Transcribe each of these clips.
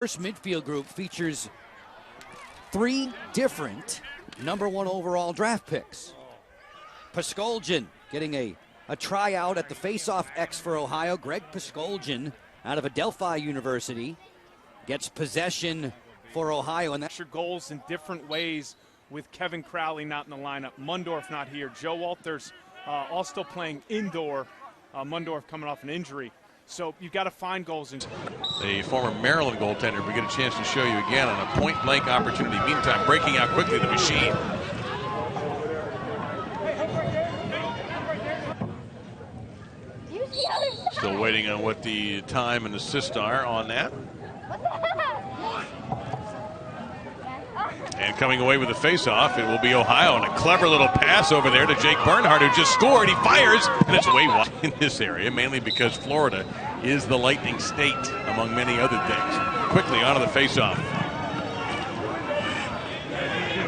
First midfield group features 3 different #1 overall draft picks. Puskuldjian getting a tryout at the face-off X for Ohio. Greg Puskuldjian out of Adelphi University gets possession for Ohio. And that's your goals in different ways with Kevin Crowley not in the lineup. Mundorf not here. Joe Walters all still playing indoor. Mundorf coming off an injury. So you've got to find goals. The former Maryland goaltender, we get a chance to show you again on a point-blank opportunity. Meantime, breaking out quickly, the machine. Still waiting on what the time and assist are on that. And coming away with a face-off, it will be Ohio, and a clever little pass over there to Jake Bernhardt, who just scored. He fires, and it's way wide in this area, mainly because Florida is the Lightning State, among many other things. Quickly onto the face-off.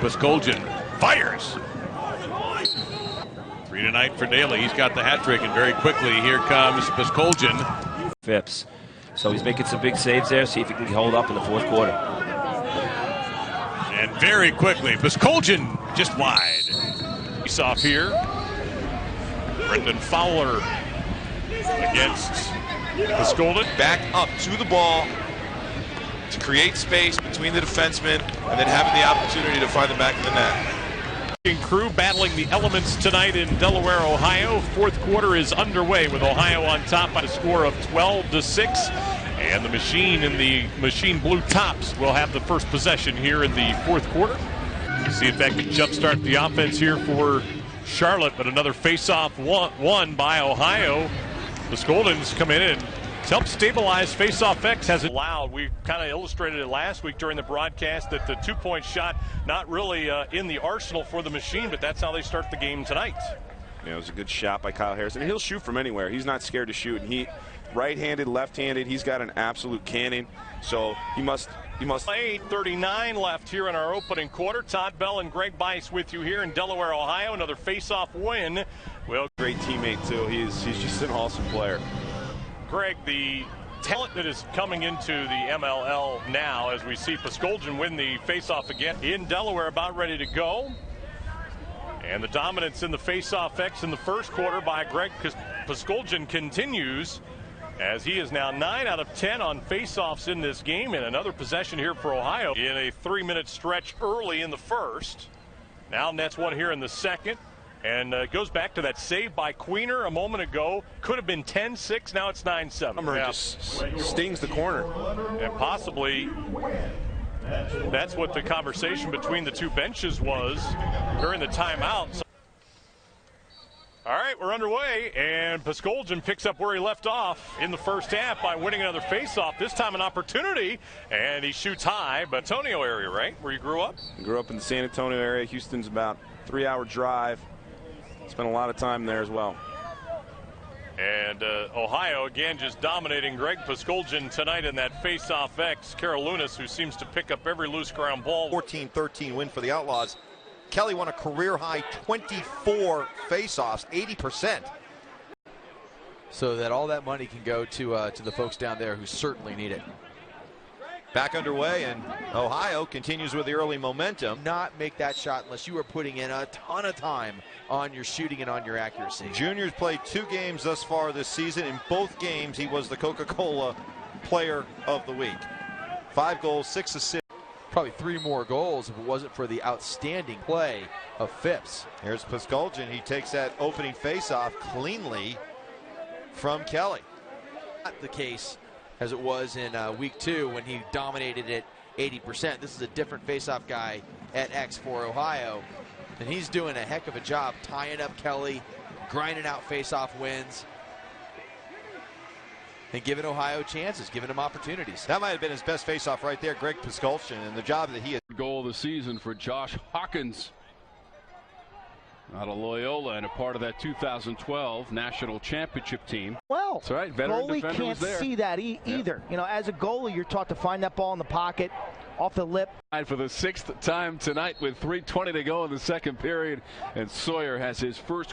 Puskuldjian fires. 3 tonight for Daly. He's got the hat trick, and very quickly here comes Puskuldjian. Phipps. So he's making some big saves there. See if he can hold up in the fourth quarter. And very quickly, Puskuldjian just wide. He's off here. Brendan Fowler against Puskuldjian. Back up to the ball to create space between the defensemen and then having the opportunity to find the back of the net. Crew battling the elements tonight in Delaware, Ohio. Fourth quarter is underway with Ohio on top by a score of 12-6. And the machine in the machine blue tops will have the first possession here in the fourth quarter. See if that can jumpstart the offense here for Charlotte, but another face-off won by Ohio. The Puskuldjian's come in and help stabilize face-off X. Has it allowed? We kind of illustrated it last week during the broadcast that the two-point shot not really in the arsenal for the machine, but that's how they start the game tonight. Yeah, it was a good shot by Kyle Harrison. He'll shoot from anywhere. He's not scared to shoot. And he right-handed, left-handed. He's got an absolute cannon. So he must. 8:39 left here in our opening quarter. Todd Bell and Greg Bice with you here in Delaware, Ohio. Another face-off win. Well, great teammate too. He's just an awesome player. Greg, the talent that is coming into the MLL now, as we see Puskuldjian win the face-off again in Delaware, about ready to go. And the dominance in the face-off X in the first quarter by Greg Puskuldjian continues, as he is now 9 out of 10 on face-offs in this game, and another possession here for Ohio in a 3-minute stretch early in the first. Now nets one here in the second, and goes back to that save by Queener a moment ago. Could have been 10-6, now it's 9-7. Yeah. Just stings the corner. And possibly that's what the conversation between the two benches was during the timeout. All right, we're underway, and Puskuldjian picks up where he left off in the first half by winning another face-off. This time an opportunity, and he shoots high. But Antonio area, right, where you grew up? I grew up in the San Antonio area. Houston's about a 3-hour drive. Spent a lot of time there as well. And Ohio, again, just dominating Greg Puskuldjian tonight in that face-off X. Karolounis, who seems to pick up every loose ground ball. 14-13 win for the Outlaws. Kelly won a career-high 24 face-offs, 80%. So that all that money can go to the folks down there who certainly need it. Back underway, and Ohio continues with the early momentum. Not make that shot unless you are putting in a ton of time on your shooting and on your accuracy. Junior's played 2 games thus far this season. In both games, he was the Coca-Cola Player of the Week. 5 goals, 6 assists. Probably 3 more goals if it wasn't for the outstanding play of Phipps. Here's Puskuldjian. He takes that opening face-off cleanly from Kelly. Not the case as it was in week 2 when he dominated it 80%. This is a different face-off guy at X for Ohio, and he's doing a heck of a job tying up Kelly, grinding out face-off wins, and giving Ohio chances, giving them opportunities. That might have been his best face-off right there, Greg Puskuldjian, and the job that he had. Goal of the season for Josh Hawkins out of Loyola, and a part of that 2012 national championship team. Well, that's right. Veteran goalie defender can't was there. see that either. You know, as a goalie, you're taught to find that ball in the pocket, off the lip. For the 6th time tonight with 3:20 to go in the second period, and Sawyer has his first.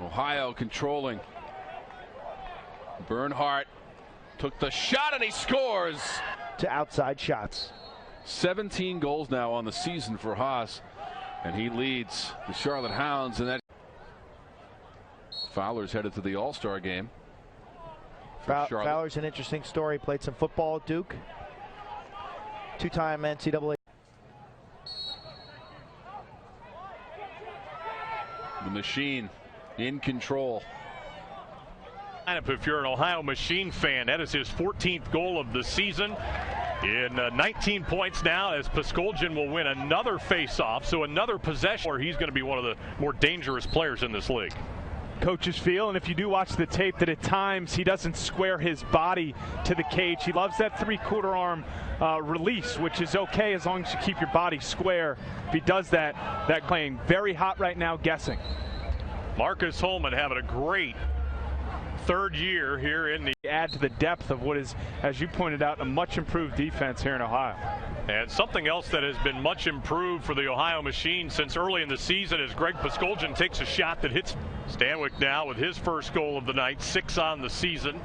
Ohio controlling Bernhardt took the shot and he scores. To outside shots. 17 goals now on the season for Haas, and he leads the Charlotte Hounds. And that Fowler's headed to the All-Star game. Fowler's an interesting story. Played some football at Duke. Two-time NCAA. The Machine in control. If you're an Ohio Machine fan, that is his 14th goal of the season. In 19 points now, as Puskuldjian will win another face-off, so another possession where he's going to be one of the more dangerous players in this league. Coaches feel, and if you do watch the tape, that at times he doesn't square his body to the cage. He loves that three-quarter arm release, which is okay as long as you keep your body square. If he does that playing very hot right now, guessing. Marcus Holman having a great third year here in the add to the depth of what is, as you pointed out, a much improved defense here in Ohio. And something else that has been much improved for the Ohio Machine since early in the season is Greg Puskuldjian takes a shot that hits Stanwyck now with his first goal of the night, 6 on the season.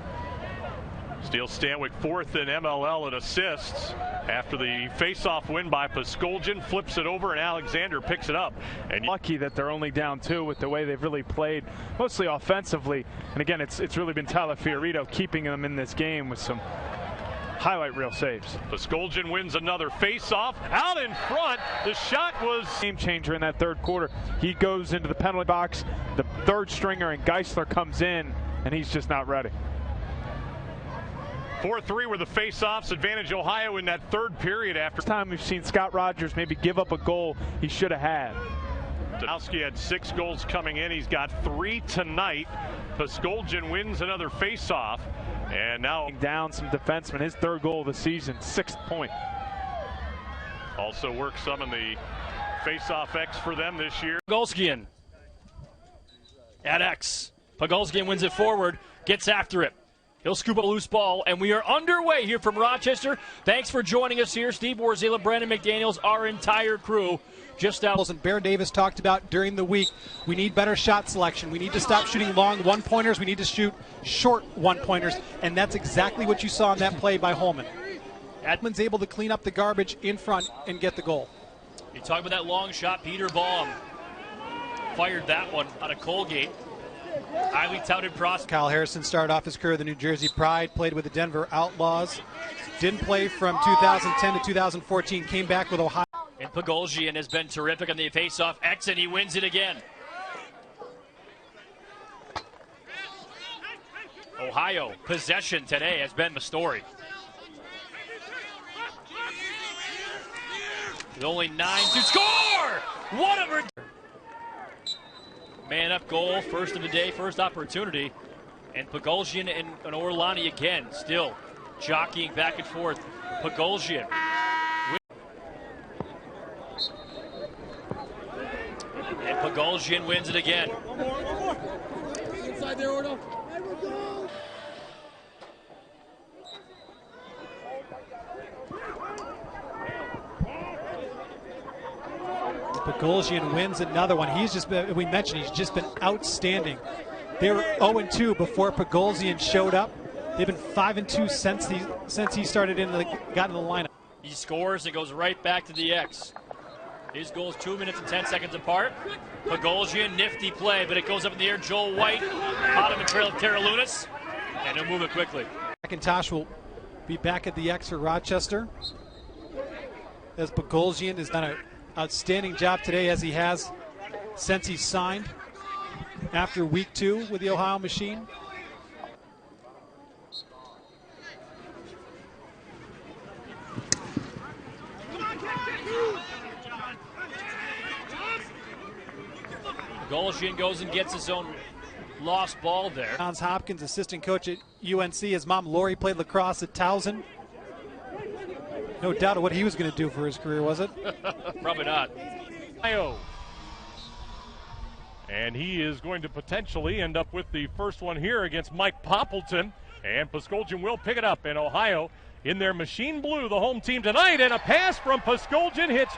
Steele Stanwyck 4th in MLL in assists after the face-off win by Puskuldjian, flips it over and Alexander picks it up. And lucky that they're only down 2 with the way they've really played, mostly offensively. And again, it's really been Tyler Fiorito keeping them in this game with some highlight reel saves. Puskuldjian wins another face-off out in front. The shot was game changer in that third quarter. He goes into the penalty box, the third stringer, and Geisler comes in, and he's just not ready. 4-3 were the face-offs, advantage Ohio in that third period. After this time we've seen Scott Rogers maybe give up a goal he should have had. Danowski had 6 goals coming in. He's got 3 tonight. Puskuldjian wins another face-off, and now down some defensemen. His 3rd goal of the season, 6th point. Also works some in the face-off X for them this year. Puskuldjian at X. Puskuldjian wins it forward, gets after it. He'll scoop up a loose ball, and we are underway here from Rochester. Thanks for joining us here. Steve Warzila, Brandon McDaniels, our entire crew. Just out. And Bear Davis talked about during the week, we need better shot selection. We need to stop shooting long one-pointers. We need to shoot short one-pointers, and that's exactly what you saw in that play by Holman. Edmonds able to clean up the garbage in front and get the goal. You talk about that long shot. Peter Baum fired that one out of Colgate. Highly touted prospect. Kyle Harrison started off his career with the New Jersey Pride, played with the Denver Outlaws, didn't play from 2010 to 2014, came back with Ohio. And Puskuldjian has been terrific on the face-off X, and he wins it again. Ohio possession today has been the story. With only 9 to score! What a man up goal, first of the day, first opportunity. And Puskuldjian and Orlani again, still jockeying back and forth. Puskuldjian. And Puskuldjian wins it again. One more. Inside there, Ordo. Puskuldjian wins another one. He's just been, we mentioned, he's just been outstanding. They were 0-2 before Puskuldjian showed up. They've been 5-2 since he started got in the lineup. He scores and goes right back to the X. His goals 2 minutes and 10 seconds apart. Puskuldjian, nifty play, but it goes up in the air. Joel White, bottom and trail of Tara Lunas, and he'll move it quickly. McIntosh will be back at the X for Rochester, as Puskuldjian has done an outstanding job today, as he has since he signed after week 2 with the Ohio Machine. Puskuldjian goes and gets his own lost ball there. Johns Hopkins, assistant coach at UNC. His mom, Lori, played lacrosse at Towson. No doubt of what he was going to do for his career, was it? Probably not. And he is going to potentially end up with the first one here against Mike Poppleton. And Puskuldjian will pick it up in Ohio in their Machine Blue, the home team tonight. And a pass from Puskuldjian hits.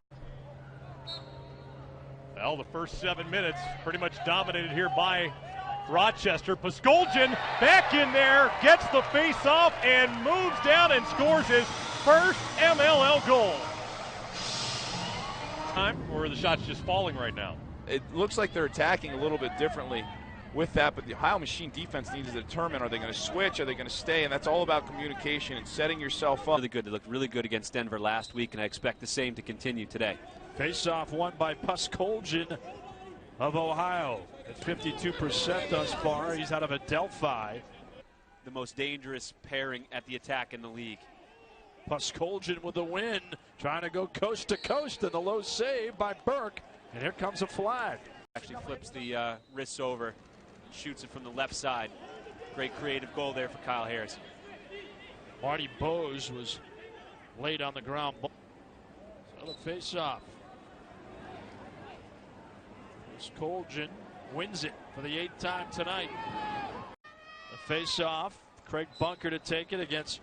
Well, the first 7 minutes pretty much dominated here by Rochester. Puskuldjian back in there, gets the face off and moves down and scores his first MLL goal. Or the shot's just falling right now. It looks like they're attacking a little bit differently with that, but the Ohio Machine defense needs to determine, are they going to switch, are they going to stay, and that's all about communication and setting yourself up. Really good. They looked really good against Denver last week, and I expect the same to continue today. Face-off won by Puskuldjian of Ohio at 52% thus far. He's out of Adelphi. The most dangerous pairing at the attack in the league. Puskuldjian with the win, trying to go coast to coast, and the low save by Burke. And here comes a flag. Actually flips the wrists over, shoots it from the left side. Great creative goal there for Kyle Harris. Marty Bose was laid on the ground. So the face-off. Puskuldjian wins it for the 8th time tonight. The face-off, Craig Bunker to take it against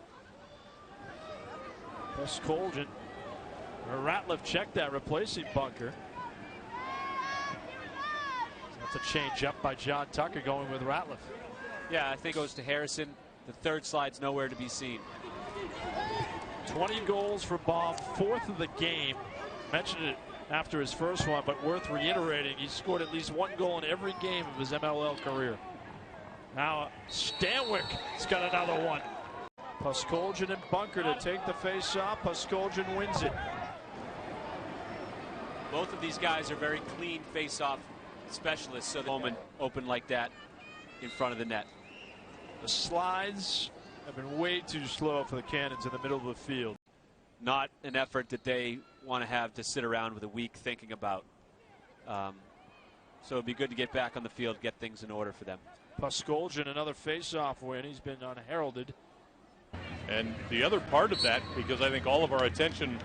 Puskuldjian. Ratliff checked that, replacing Bunker. That's a change up by John Tucker going with Ratliff. Yeah, I think it goes to Harrison. The third slide's nowhere to be seen. 20 goals for Bob, 4th of the game. Mentioned it after his first one, but worth reiterating, he scored at least 1 goal in every game of his MLL career. Now Stanwyck's got another one. Puskuldjian and Bunker to take the face-off. Puskuldjian wins it. Both of these guys are very clean face-off specialists, so the moment open like that in front of the net. The slides have been way too slow for the Cannons in the middle of the field. Not an effort that they want to have to sit around with a week thinking about. So it'd be good to get back on the field, get things in order for them. Puskuldjian, another face-off win. He's been unheralded. And the other part of that, because I think all of our attention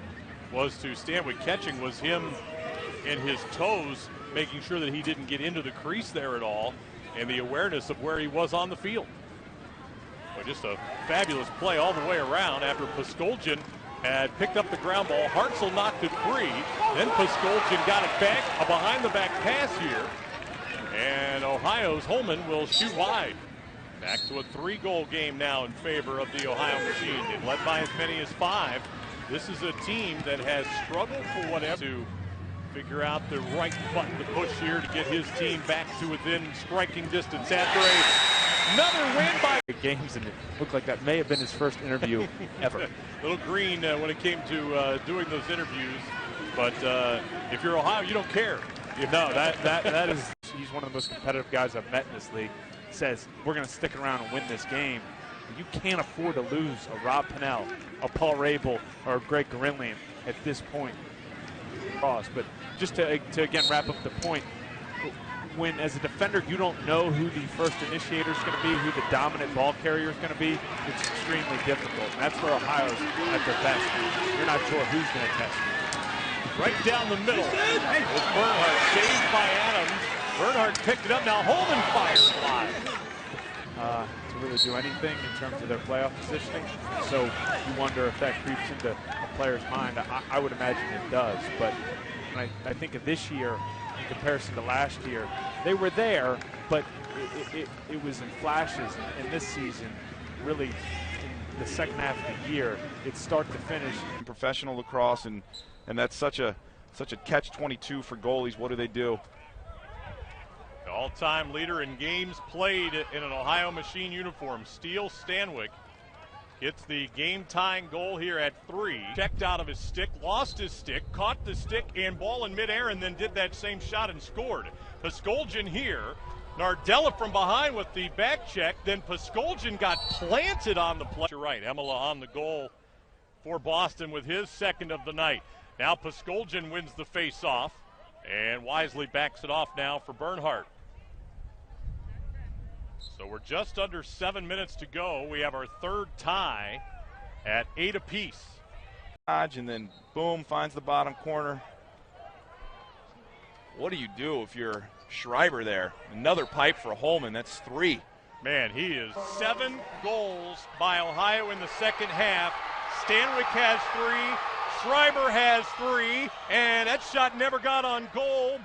was to Stanwyck catching, was him and his toes, making sure that he didn't get into the crease there at all, and the awareness of where he was on the field. But just a fabulous play all the way around after Puskuldjian had picked up the ground ball. Hartzell knocked it free. Then Puskuldjian got it back, a behind-the-back pass here. And Ohio's Holman will shoot wide. Back to a 3-goal game now in favor of the Ohio Machine. They've led by as many as 5. This is a team that has struggled for whatever to figure out the right button to push here to get his team back to within striking distance after another win by games, and it looked like that may have been his first interview ever. Little green when it came to doing those interviews, but if you're Ohio, you don't care. No, that is, he's one of the most competitive guys I've met in this league. Says we're going to stick around and win this game. You can't afford to lose a Rob Pennell, a Paul Rabel, or a Greg Grinling at this point. But just to again wrap up the point, when as a defender you don't know who the first initiator is going to be, who the dominant ball carrier is going to be, it's extremely difficult. And that's where Ohio's at their best. You're not sure who's going to test you. Right down the middle with Bernhardt, saved by Adams. Bernhardt picked it up. Now Holman fires live. To really do anything in terms of their playoff positioning. So you wonder if that creeps into a player's mind. I would imagine it does. But when I think of this year in comparison to last year, they were there, but it was in flashes. And this season, really in the second half of the year, it's start to finish. Professional lacrosse, and that's such a catch-22 for goalies. What do? All-time leader in games played in an Ohio Machine uniform, Steele Stanwyck, gets the game-tying goal here at 3. Checked out of his stick, lost his stick, caught the stick and ball in midair, and then did that same shot and scored. Puskuldjian here. Nardella from behind with the back check. Then Puskuldjian got planted on the play. You're right, Emila on the goal for Boston with his second of the night. Now Puskuldjian wins the face-off and wisely backs it off now for Bernhardt. So we're just under 7 minutes to go. We have our third tie at 8 apiece. And then boom, finds the bottom corner. What do you do if you're Schreiber there? Another pipe for Holman. That's 3. Man, he is 7 goals by Ohio in the second half. Stanwyck has 3. Schreiber has 3. And that shot never got on goal.